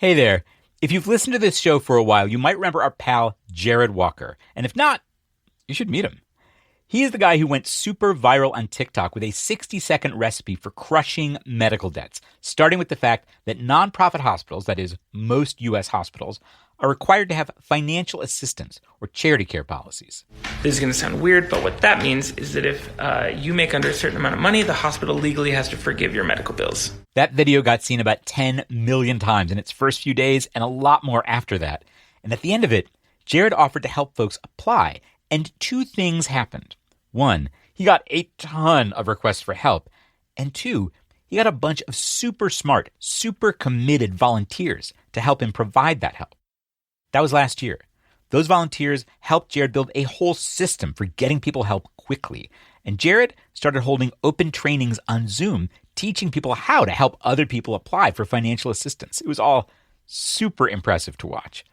Hey there. If you've listened to this show for a while, you might remember our pal, Jared Walker. And if not, you should meet him. He is the guy who went super viral on TikTok with a 60-second recipe for crushing medical debts, starting with the fact that nonprofit hospitals, that is, most U.S. hospitals, are required to have financial assistance or charity care policies. This is going to sound weird, but what that means is that if you make under a certain amount of money, the hospital legally has to forgive your medical bills. That video got seen about 10 million times in its first few days and a lot more after that. And at the end of it, Jared offered to help folks apply, and two things happened. One, he got a ton of requests for help, and two, he got a bunch of super smart, super committed volunteers to help him provide that help. That was last year. Those volunteers helped Jared build a whole system for getting people help quickly. And Jared started holding open trainings on Zoom, teaching people how to help other people apply for financial assistance. It was all super impressive to watch.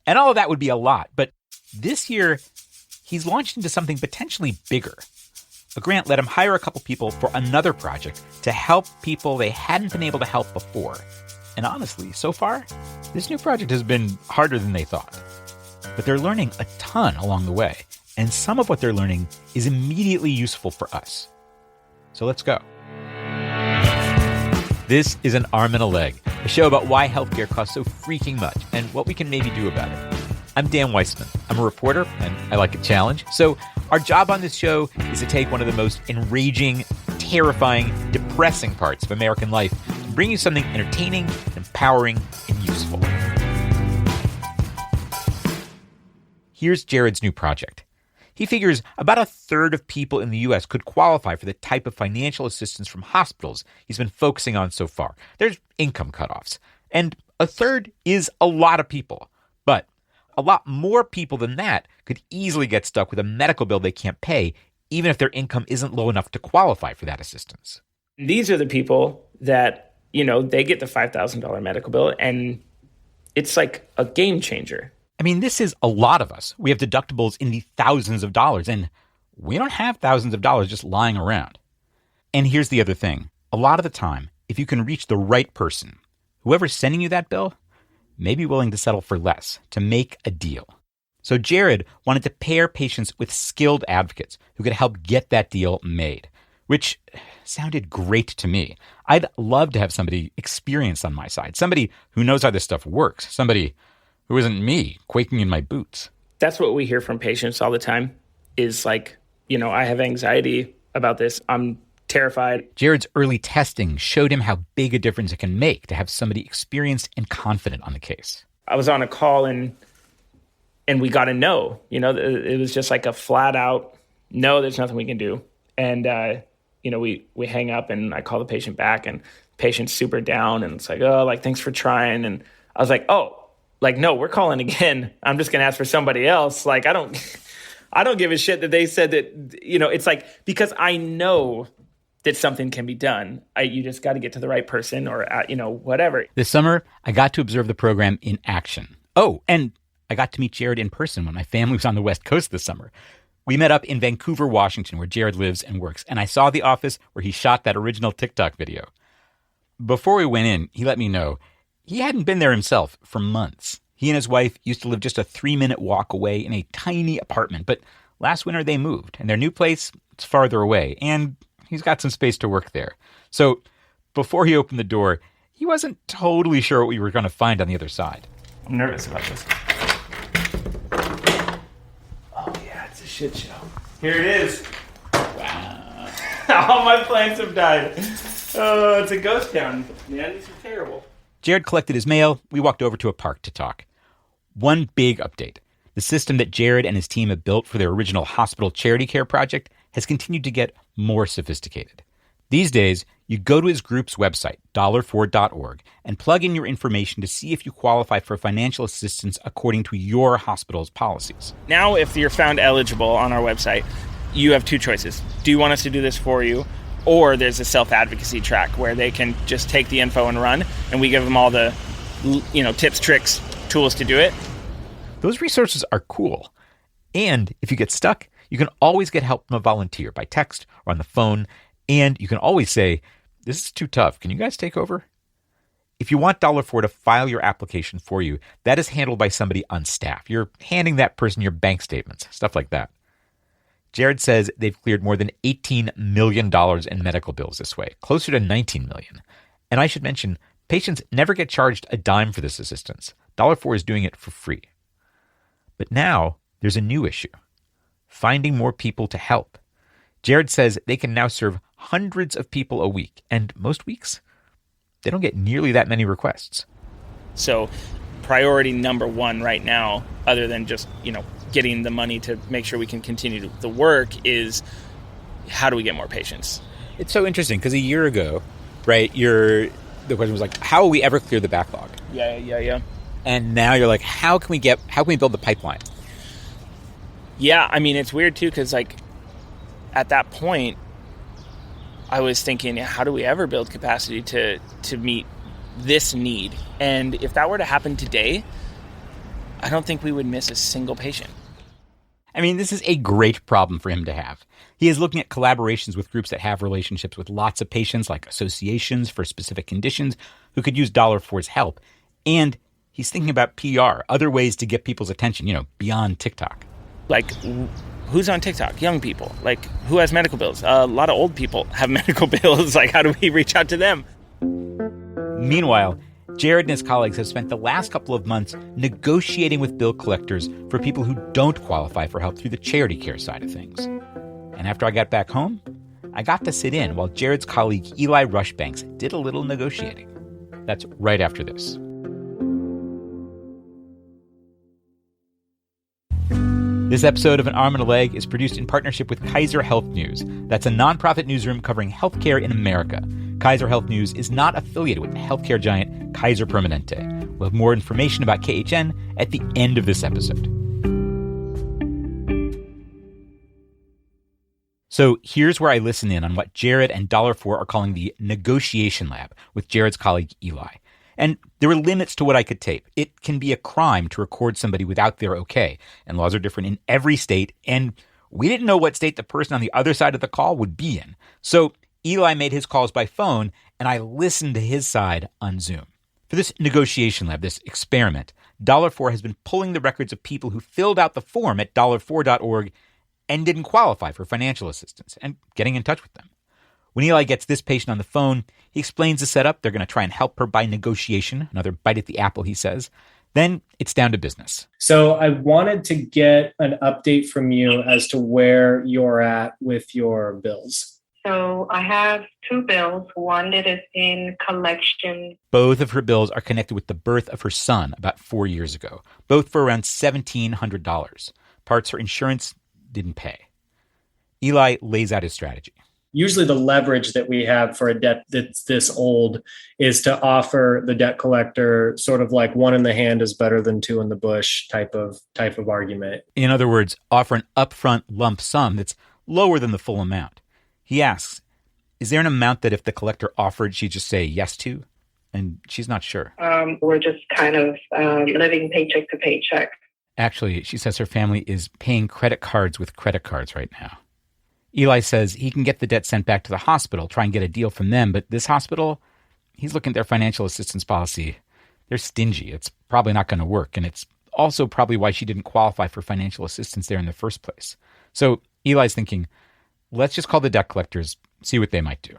And all of that would be a lot, but this year, he's launched into something potentially bigger. A grant let him hire a couple people for another project to help people they hadn't been able to help before. And honestly, so far, this new project has been harder than they thought. But they're learning a ton along the way, and some of what they're learning is immediately useful for us. So let's go. This is An Arm and a Leg, a show about why healthcare costs so freaking much and what we can maybe do about it. I'm Dan Weissman. I'm a reporter, and I like a challenge. So our job on this show is to take one of the most enraging, terrifying, depressing parts of American life and bring you something entertaining, empowering, and useful. Here's Jared's new project. He figures about a third of people in the U.S. could qualify for the type of financial assistance from hospitals he's been focusing on so far. There's income cutoffs, and a third is a lot of people. But a lot more people than that could easily get stuck with a medical bill they can't pay, even if their income isn't low enough to qualify for that assistance. These are the people that, they get the $5,000 medical bill, and it's like a game changer. I mean, this is a lot of us. We have deductibles in the thousands of dollars, and we don't have thousands of dollars just lying around. And here's the other thing. A lot of the time, if you can reach the right person, whoever's sending you that bill may be willing to settle for less to make a deal. So Jared wanted to pair patients with skilled advocates who could help get that deal made, which sounded great to me. I'd love to have somebody experienced on my side, somebody who knows how this stuff works, somebody who isn't me quaking in my boots. That's what we hear from patients all the time is like, I have anxiety about this. I'm terrified. Jared's early testing showed him how big a difference it can make to have somebody experienced and confident on the case. I was on a call and we got a no. It was just like a flat out, no, there's nothing we can do. And, we hang up and I call the patient back and the patient's super down and it's like, thanks for trying. And I was like, no, we're calling again. I'm just going to ask for somebody else. I don't give a shit that they said that, it's like, because I know that something can be done. You just got to get to the right person or, whatever. This summer, I got to observe the program in action. Oh, and I got to meet Jared in person when my family was on the West Coast this summer. We met up in Vancouver, Washington, where Jared lives and works, and I saw the office where he shot that original TikTok video. Before we went in, he let me know he hadn't been there himself for months. He and his wife used to live just a 3-minute walk away in a tiny apartment, but last winter they moved, and their new place is farther away, and he's got some space to work there. So before he opened the door, he wasn't totally sure what we were going to find on the other side. I'm nervous about this. Oh, yeah, it's a shit show. Here it is. Wow. All my plants have died. Oh, it's a ghost town. Man, these are terrible. Jared collected his mail. We walked over to a park to talk. One big update. The system that Jared and his team have built for their original hospital charity care project has continued to get more sophisticated. These days, you go to his group's website, dollarfor.org, and plug in your information to see if you qualify for financial assistance according to your hospital's policies. Now, if you're found eligible on our website, you have two choices. Do you want us to do this for you? Or there's a self-advocacy track where they can just take the info and run, and we give them all the, tips, tricks, tools to do it. Those resources are cool. And if you get stuck, you can always get help from a volunteer by text or on the phone. And you can always say, this is too tough. Can you guys take over? If you want $4 to file your application for you, that is handled by somebody on staff. You're handing that person your bank statements, stuff like that. Jared says they've cleared more than $18 million in medical bills this way, closer to $19 million. And I should mention, patients never get charged a dime for this assistance. $4 is doing it for free. But now there's a new issue: finding more people to help. Jared says they can now serve hundreds of people a week, and most weeks, they don't get nearly that many requests. So priority number one right now, other than just, getting the money to make sure we can continue the work, is how do we get more patients? It's so interesting because a year ago, right, the question was like, how will we ever clear the backlog? Yeah. And now you're like, how can we build the pipeline? Yeah, I mean, it's weird too, because at that point, I was thinking, how do we ever build capacity to meet this need? And if that were to happen today, I don't think we would miss a single patient. I mean, this is a great problem for him to have. He is looking at collaborations with groups that have relationships with lots of patients, like associations for specific conditions, who could use $4's help. And he's thinking about PR, other ways to get people's attention, beyond TikTok. Like, who's on TikTok? Young people. Like, who has medical bills? A lot of old people have medical bills. Like, how do we reach out to them? Meanwhile, Jared and his colleagues have spent the last couple of months negotiating with bill collectors for people who don't qualify for help through the charity care side of things. And after I got back home, I got to sit in while Jared's colleague Eli Rushbanks did a little negotiating. That's right after this. This episode of An Arm and a Leg is produced in partnership with Kaiser Health News. That's a nonprofit newsroom covering healthcare in America. Kaiser Health News is not affiliated with the healthcare giant Kaiser Permanente. We'll have more information about KHN at the end of this episode. So here's where I listen in on what Jared and $4 are calling the negotiation lab with Jared's colleague Eli. And there are limits to what I could tape. It can be a crime to record somebody without their okay, and laws are different in every state, and we didn't know what state the person on the other side of the call would be in. So Eli made his calls by phone, and I listened to his side on Zoom. For this negotiation lab, this experiment, $4 has been pulling the records of people who filled out the form at $4.org and didn't qualify for financial assistance, and getting in touch with them. When Eli gets this patient on the phone, he explains the setup. They're going to try and help her by negotiation, another bite at the apple, he says. Then it's down to business. So I wanted to get an update from you as to where you're at with your bills. So I have two bills, one that is in collection. Both of her bills are connected with the birth of her son about 4 years ago, both for around $1,700. Parts her insurance didn't pay. Eli lays out his strategy. Usually the leverage that we have for a debt that's this old is to offer the debt collector sort of like one in the hand is better than two in the bush type of argument. In other words, offer an upfront lump sum that's lower than the full amount. He asks, is there an amount that if the collector offered, she'd just say yes to? And she's not sure. We're just kind of living paycheck to paycheck. Actually, she says her family is paying credit cards with credit cards right now. Eli says he can get the debt sent back to the hospital, try and get a deal from them, but this hospital, he's looking at their financial assistance policy. They're stingy. It's probably not going to work, and it's also probably why she didn't qualify for financial assistance there in the first place. So Eli's thinking, let's just call the debt collectors, see what they might do.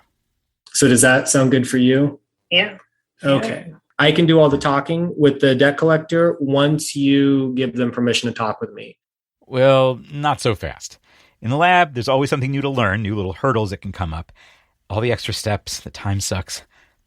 So does that sound good for you? Yeah. Okay. Yeah. I can do all the talking with the debt collector once you give them permission to talk with me. Well, not so fast. In the lab, there's always something new to learn, new little hurdles that can come up. All the extra steps, the time sucks.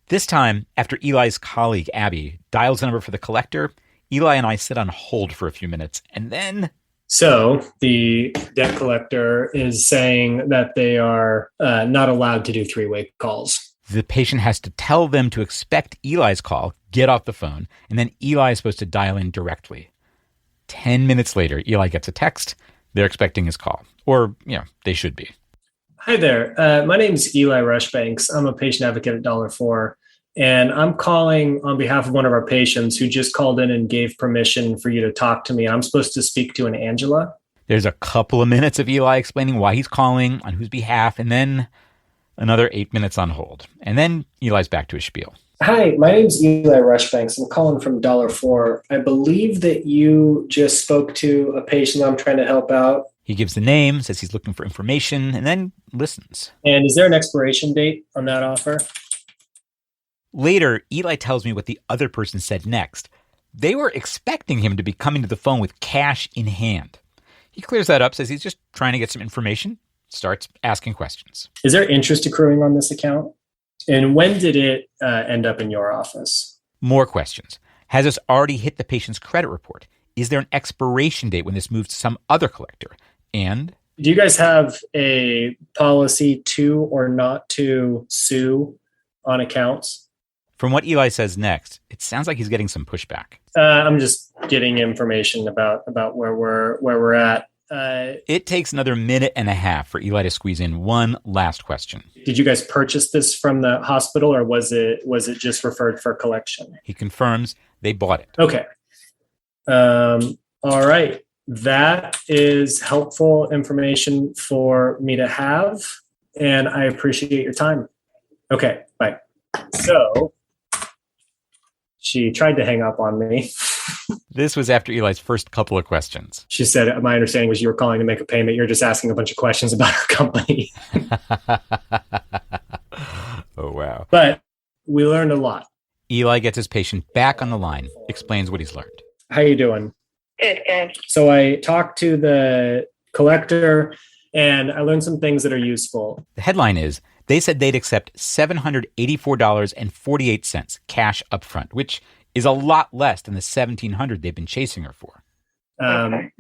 This time, after Eli's colleague, Abby, dials the number for the collector, Eli and I sit on hold for a few minutes, and then... So the debt collector is saying that they are not allowed to do three-way calls. The patient has to tell them to expect Eli's call, get off the phone, and then Eli is supposed to dial in directly. 10 minutes later, Eli gets a text. They're expecting his call. Or, they should be. Hi there. My name is Eli Rushbanks. I'm a patient advocate at $4, and I'm calling on behalf of one of our patients who just called in and gave permission for you to talk to me. I'm supposed to speak to an Angela. There's a couple of minutes of Eli explaining why he's calling, on whose behalf, and then another 8 minutes on hold. And then Eli's back to his spiel. Hi, my name's Eli Rushbanks. I'm calling from Dollar Four. I believe that you just spoke to a patient I'm trying to help out. He gives the name, says he's looking for information, and then listens. And is there an expiration date on that offer? Later, Eli tells me what the other person said next. They were expecting him to be coming to the phone with cash in hand. He clears that up, says he's just trying to get some information, starts asking questions. Is there interest accruing on this account? And when did it end up in your office? More questions. Has this already hit the patient's credit report? Is there an expiration date when this moves to some other collector? And do you guys have a policy to or not to sue on accounts? From what Eli says next, it sounds like he's getting some pushback. I'm just getting information about where we're at. It takes another minute and a half for Eli to squeeze in one last question. Did you guys purchase this from the hospital, or was it just referred for collection? He confirms they bought it. Okay. All right. That is helpful information for me to have, and I appreciate your time. Okay, bye. So she tried to hang up on me. This was after Eli's first couple of questions. She said, my understanding was you were calling to make a payment. You're just asking a bunch of questions about our company. Oh, wow. But we learned a lot. Eli gets his patient back on the line, explains what he's learned. How you doing? Good. So I talked to the collector, and I learned some things that are useful. The headline is, they said they'd accept $784.48 cash up front, which is a lot less than the $1,700 they've been chasing her for.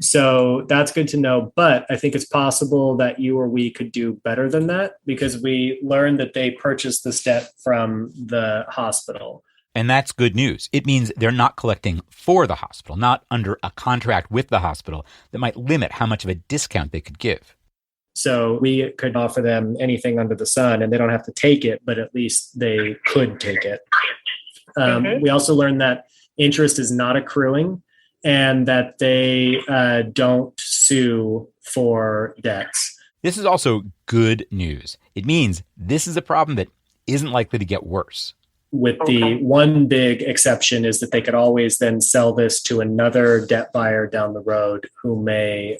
So that's good to know. But I think it's possible that you or we could do better than that, because we learned that they purchased this debt from the hospital. And that's good news. It means they're not collecting for the hospital, not under a contract with the hospital that might limit how much of a discount they could give. So we could offer them anything under the sun, and they don't have to take it, but at least they could take it. We also learned that interest is not accruing, and that they don't sue for debts. This is also good news. It means this is a problem that isn't likely to get worse. With the one big exception is that they could always then sell this to another debt buyer down the road who may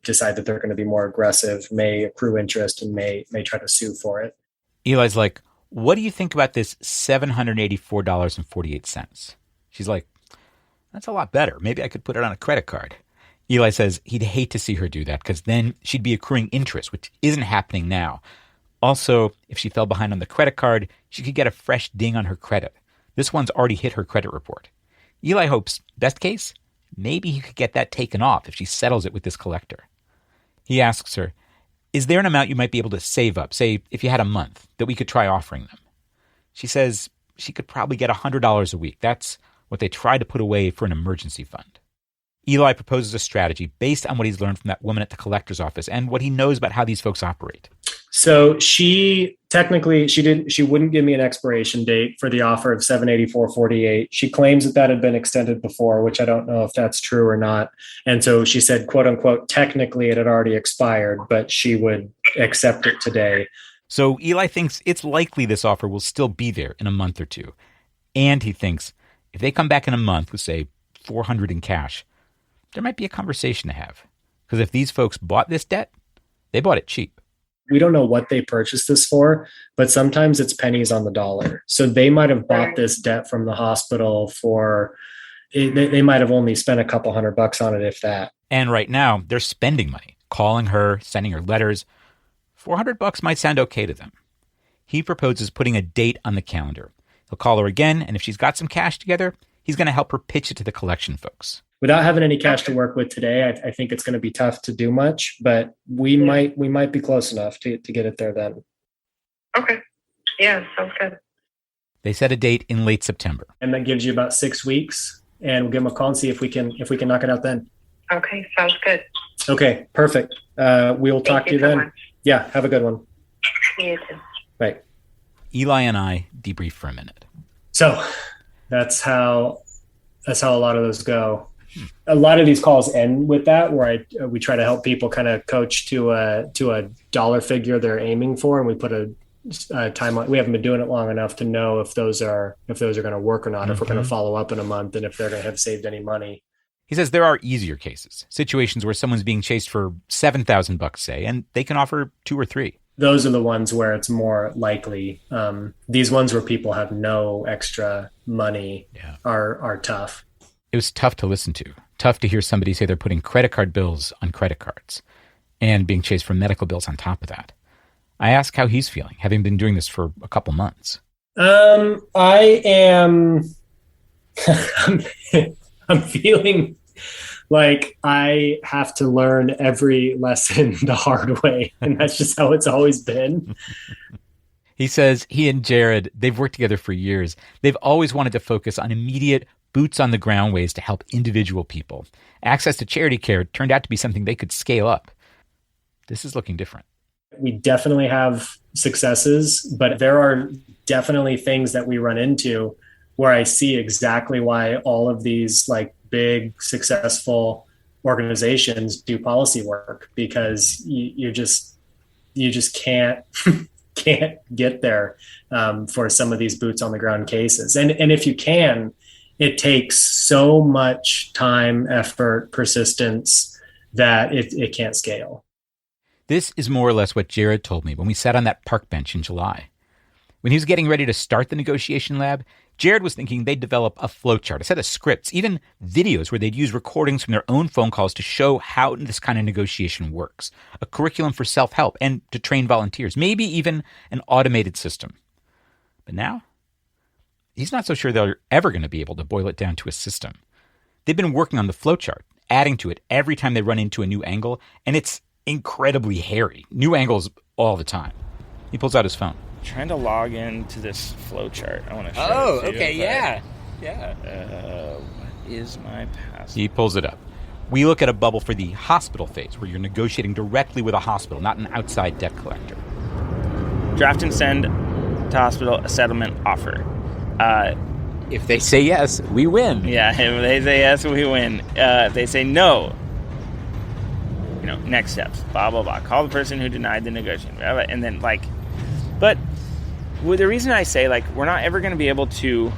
decide that they're going to be more aggressive, may accrue interest, and may try to sue for it. Eli's like, what do you think about this $784.48? She's like, that's a lot better. Maybe I could put it on a credit card. Eli says he'd hate to see her do that because then she'd be accruing interest, which isn't happening now. Also, if she fell behind on the credit card, she could get a fresh ding on her credit. This one's already hit her credit report. Eli hopes, best case, maybe he could get that taken off if she settles it with this collector. He asks her, is there an amount you might be able to save up, say if you had a month, that we could try offering them? She says she could probably get $100 a week. That's what they try to put away for an emergency fund. Eli proposes a strategy based on what he's learned from that woman at the collector's office and what he knows about how these folks operate. So she wouldn't give me an expiration date for the offer of $784.48. She claims that had been extended before, which I don't know if that's true or not. And so she said, quote unquote, technically it had already expired, but she would accept it today. So Eli thinks it's likely this offer will still be there in a month or two. And he thinks if they come back in a month with, say, $400 in cash, there might be a conversation to have. Because if these folks bought this debt, they bought it cheap. We don't know what they purchased this for, but sometimes it's pennies on the dollar. So they might have bought this debt from the hospital for, they might have only spent a couple $100 on it, if that. And right now, they're spending money, calling her, sending her letters. $400 might sound okay to them. He proposes putting a date on the calendar. He'll call her again, and if she's got some cash together, he's going to help her pitch it to the collection folks. Without having any cash to work with today, I think it's going to be tough to do much, but we might be close enough to get it there then. Okay. Yeah, sounds good. They set a date in late September. And that gives you about 6 weeks, and we'll give them a call and see if we can knock it out then. Okay, sounds good. Okay, perfect. We'll talk to you then. Much. Yeah, have a good one. You too. Bye. Eli and I debrief for a minute. So that's how a lot of those go. A lot of these calls end with that, where we try to help people kind of coach to a dollar figure they're aiming for, and we put a timeline. We haven't been doing it long enough to know if those are going to work or not, if we're going to follow up in a month, and if they're going to have saved any money. He says there are easier cases, situations where someone's being chased for $7,000, say, and they can offer 2 or 3. Those are the ones where it's more likely. These ones where people have no extra money are tough. It was tough to listen to. Tough to hear somebody say they're putting credit card bills on credit cards and being chased for medical bills on top of that. I asked how he's feeling, having been doing this for a couple months. I am. I'm feeling like I have to learn every lesson the hard way, and that's just how it's always been. He says he and Jared, they've worked together for years. They've always wanted to focus on immediate, boots-on-the-ground ways to help individual people. Access to charity care turned out to be something they could scale up. This is looking different. We definitely have successes, but there are definitely things that we run into where I see exactly why all of these like big successful organizations do policy work, because you just can't get there for some of these boots on the ground cases. And if you can, it takes so much time, effort, persistence that it can't scale. This is more or less what Jared told me when we sat on that park bench in July. When he was getting ready to start the negotiation lab, Jared was thinking they'd develop a flowchart, a set of scripts, even videos where they'd use recordings from their own phone calls to show how this kind of negotiation works, a curriculum for self-help and to train volunteers, maybe even an automated system. But now, he's not so sure they're ever going to be able to boil it down to a system. They've been working on the flowchart, adding to it every time they run into a new angle, and it's incredibly hairy. New angles all the time. He pulls out his phone. Trying to log into this flowchart. I want to show Oh, it to okay, you, yeah. What is my password? He pulls it up. We look at a bubble for the hospital phase, where you're negotiating directly with a hospital, not an outside debt collector. Draft and send to hospital a settlement offer. If they say yes, we win. Yeah, if they say yes, we win. If they say no, next steps, blah, blah, blah. Call the person who denied the negotiation. Blah, blah, and then, but the reason I say, we're not ever going to be able to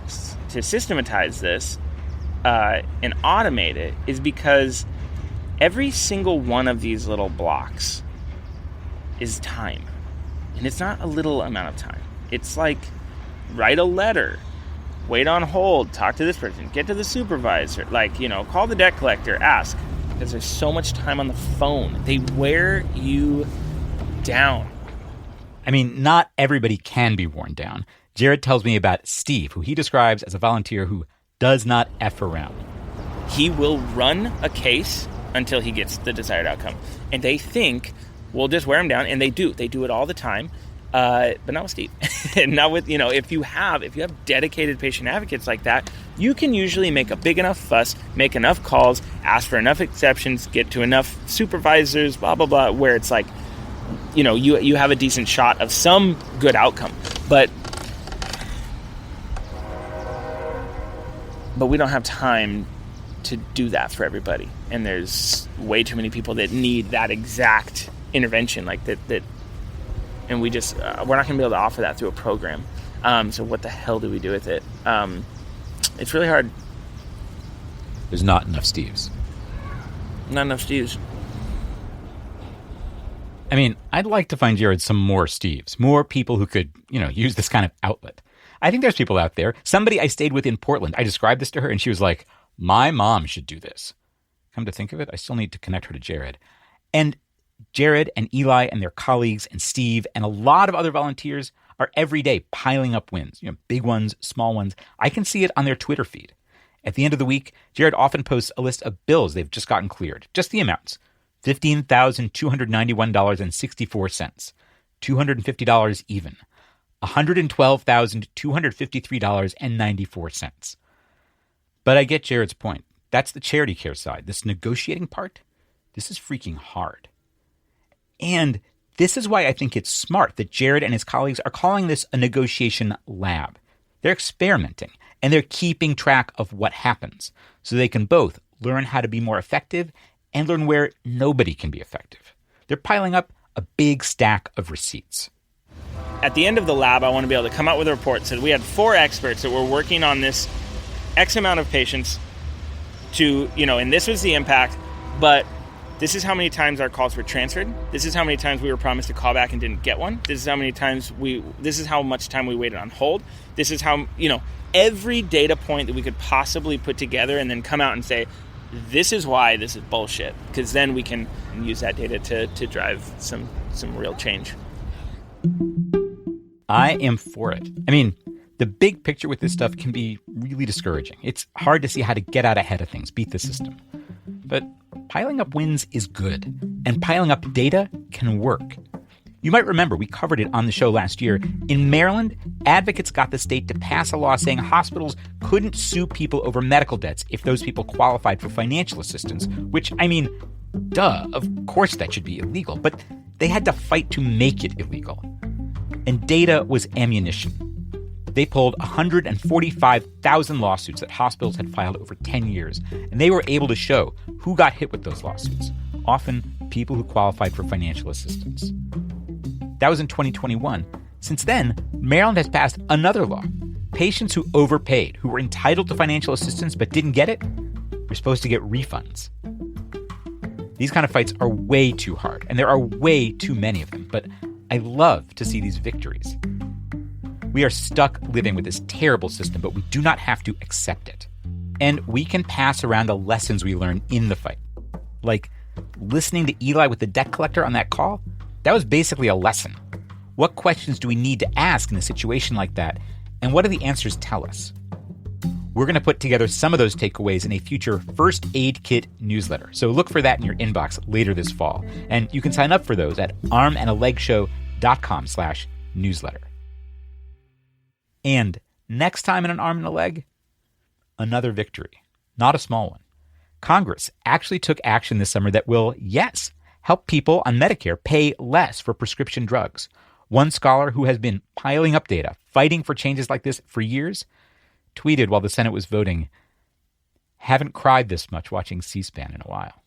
systematize this and automate it is because every single one of these little blocks is time. And it's not a little amount of time. It's like, write a letter, wait on hold, talk to this person, get to the supervisor, call the debt collector, ask. Because there's so much time on the phone. They wear you down. I mean, not everybody can be worn down. Jared tells me about Steve, who he describes as a volunteer who does not F around. He will run a case until he gets the desired outcome. And they think we'll just wear him down, and they do. They do it all the time. But not with Steve. And not with, if you have dedicated patient advocates like that, you can usually make a big enough fuss, make enough calls, ask for enough exceptions, get to enough supervisors, blah, blah, blah, where it's you have a decent shot of some good outcome. But we don't have time to do that for everybody. And there's way too many people that need that exact intervention that and we just we're not going to be able to offer that through a program. So what the hell do we do with it? It's really hard. There's not enough Steves. Not enough Steves. I mean, I'd like to find Jared some more Steves, more people who could, use this kind of outlet. I think there's people out there. Somebody I stayed with in Portland, I described this to her, and she was like, my mom should do this. Come to think of it, I still need to connect her to Jared. And Jared and Eli and their colleagues and Steve and a lot of other volunteers are every day piling up wins, big ones, small ones. I can see it on their Twitter feed. At the end of the week, Jared often posts a list of bills they've just gotten cleared, just the amounts. $15,291.64, $250 even, $112,253.94. But I get Jared's point. That's the charity care side. This negotiating part, this is freaking hard. And this is why I think it's smart that Jared and his colleagues are calling this a negotiation lab. They're experimenting, and they're keeping track of what happens so they can both learn how to be more effective and learn where nobody can be effective. They're piling up a big stack of receipts. at the end of the lab, I want to be able to come out with a report. So we had 4 experts that were working on this X amount of patients to, and this was the impact, but this is how many times our calls were transferred. This is how many times we were promised a call back and didn't get one. This is how many times this is how much time we waited on hold. This is how, every data point that we could possibly put together and then come out and say, this is why this is bullshit. Because then we can use that data to drive some real change. I am for it. I mean, the big picture with this stuff can be really discouraging. It's hard to see how to get out ahead of things, beat the system. But piling up wins is good, and piling up data can work. You might remember we covered it on the show last year. In Maryland, advocates got the state to pass a law saying hospitals couldn't sue people over medical debts if those people qualified for financial assistance, which, duh, of course that should be illegal, but they had to fight to make it illegal. And data was ammunition. They pulled 145,000 lawsuits that hospitals had filed over 10 years, and they were able to show who got hit with those lawsuits, often people who qualified for financial assistance. That was in 2021. Since then, Maryland has passed another law. Patients who overpaid, who were entitled to financial assistance but didn't get it, were supposed to get refunds. These kind of fights are way too hard, and there are way too many of them, but I love to see these victories. We are stuck living with this terrible system, but we do not have to accept it. And we can pass around the lessons we learn in the fight. Like listening to Eli with the debt collector on that call, that was basically a lesson. What questions do we need to ask in a situation like that? And what do the answers tell us? We're going to put together some of those takeaways in a future First Aid Kit newsletter. So look for that in your inbox later this fall. And you can sign up for those at armandalegshow.com/newsletter. And next time in An Arm and a Leg, another victory, not a small one. Congress actually took action this summer that will, yes, help people on Medicare pay less for prescription drugs. One scholar who has been piling up data, fighting for changes like this for years, tweeted while the Senate was voting, "Haven't cried this much watching C-SPAN in a while."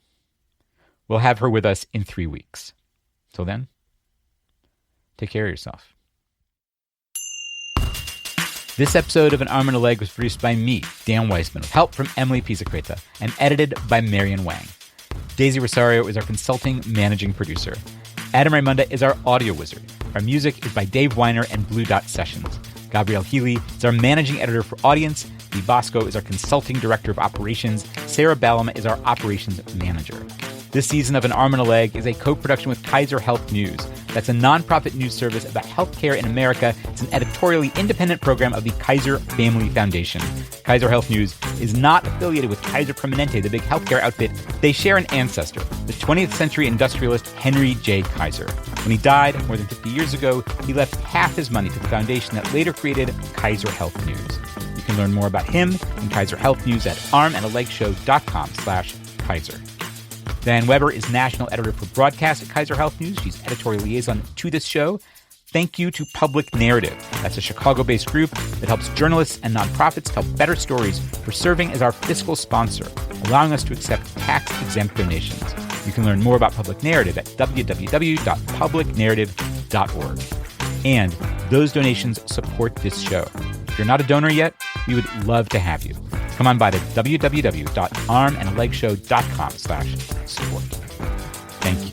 We'll have her with us in 3 weeks. Till then, take care of yourself. This episode of An Arm and a Leg was produced by me, Dan Weissman, with help from Emily Pizzacreta, and edited by Marion Wang. Daisy Rosario is our consulting managing producer. Adam Raimunda is our audio wizard. Our music is by Dave Weiner and Blue Dot Sessions. Gabrielle Healy is our managing editor for audience. Lee Bosco is our consulting director of operations. Sarah Ballama is our operations manager. This season of An Arm and a Leg is a co-production with Kaiser Health News. That's a nonprofit news service about healthcare in America. It's an editorially independent program of the Kaiser Family Foundation. Kaiser Health News is not affiliated with Kaiser Permanente, the big healthcare outfit. They share an ancestor, the 20th century industrialist Henry J. Kaiser. When he died more than 50 years ago, he left half his money to the foundation that later created Kaiser Health News. You can learn more about him and Kaiser Health News at armandalegshow.com/Kaiser. Diane Weber is national editor for broadcast at Kaiser Health News. She's editorial liaison to this show. Thank you to Public Narrative. That's a Chicago-based group that helps journalists and nonprofits tell better stories, for serving as our fiscal sponsor, allowing us to accept tax-exempt donations. You can learn more about Public Narrative at www.publicnarrative.org. And those donations support this show. If you're not a donor yet, we would love to have you. Come on by to www.armandalegshow.com/support. Thank you.